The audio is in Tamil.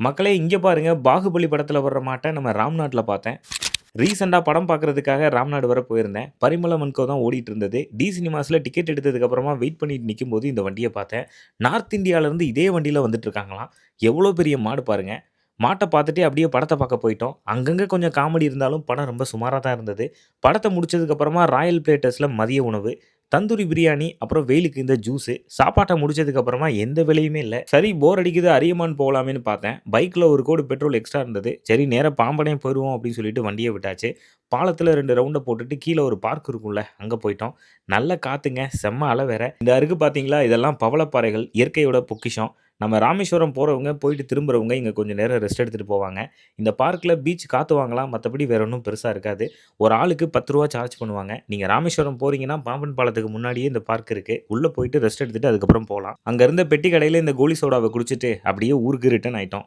மக்களே இங்க பாருங்க, பாகுபலி படத்துல வர்ற மாட்ட நம்ம ராம்நாட்ல பார்த்தேன். ரீசென்ட்டா படம் பார்க்கறதுக்காக ராம்நாடு வர போயிருந்தேன். பரிமளம் அண்ட் கோ தான் ஓடிட்டு இருந்தது. டி சினிமாஸ்ல டிக்கெட் எடுத்ததுக்கு அப்புறமா வெயிட் பண்ணிட்டு நிக்கும்போது இந்த வண்டிய பார்த்தேன். நார்த் இந்தியாலருந்து இதே வண்டியில வந்துட்டு இருக்காங்களாம். எவ்வளோ பெரிய மாடு பாருங்க. மாட்ட பார்த்துட்டே அப்படியே படத்த பார்க்க போயிட்டோம். அங்கங்க கொஞ்சம் காமெடி இருந்தாலும் படம் ரொம்ப சுமாரா தான் இருந்தது. படத்த முடிச்சதுக்கு அப்புறமா ராயல் பிளேட்டர்ஸ்ல மதிய உணவு, தந்தூரி பிரியாணி, அப்புறம் வெயிலுக்கு இந்த ஜூஸு. சாப்பாட்ட முடிச்சதுக்கு அப்புறமா எந்த வேலையுமே இல்ல. சரி போர் அடிக்குது அரியமான் போலாமேன்னு பார்த்தேன். பைக்ல 1 கோடு பெட்ரோல் எக்ஸ்ட்ரா இருந்தது. சரி நேரா பாம்பனே போயிருவோம் அப்படின்னு சொல்லிட்டு வண்டிய விட்டாச்சு. பாலத்துல 2 ரவுண்ட போட்டுட்டு கீழ ஒரு பார்க் இருக்கும்ல, அங்க போயிட்டோம். நல்ல காத்துங்க, செம்ம அலை வேற. இந்த இருக்கு பார்த்தீங்களா, இதெல்லாம் பவளப்பாறைகள், இயற்கையோட பொக்கிஷம். நம்ம ராமேஸ்வரம் போறவங்க, போயிட்டு திரும்புறவங்க இங்க கொஞ்சம் நேரம் ரெஸ்ட் எடுத்துட்டு போவாங்க. இந்த பார்க்ல பீச் காத்து வாங்கலாம். மத்தபடி வேற ஒண்ணும் பெருசா இருக்காது. ஒரு ஆளுக்கு ரூ. 10 சார்ஜ் பண்ணுவாங்க. நீங்க ராமேஸ்வரம் போறீங்கன்னா, பாம்பன் பாலத்துக்கு முன்னாடியே இந்த பார்க் இருக்கு. உள்ள போயிட்டு ரெஸ்ட் எடுத்துட்டு அதுக்கப்புறம் போலாம். அங்க இருந்த பெட்டி கடையில இந்த கோலி சோடாவ குடிச்சிட்டு அப்படியே ஊருக்கு ரிட்டர்ன் ஆயிட்டோம்.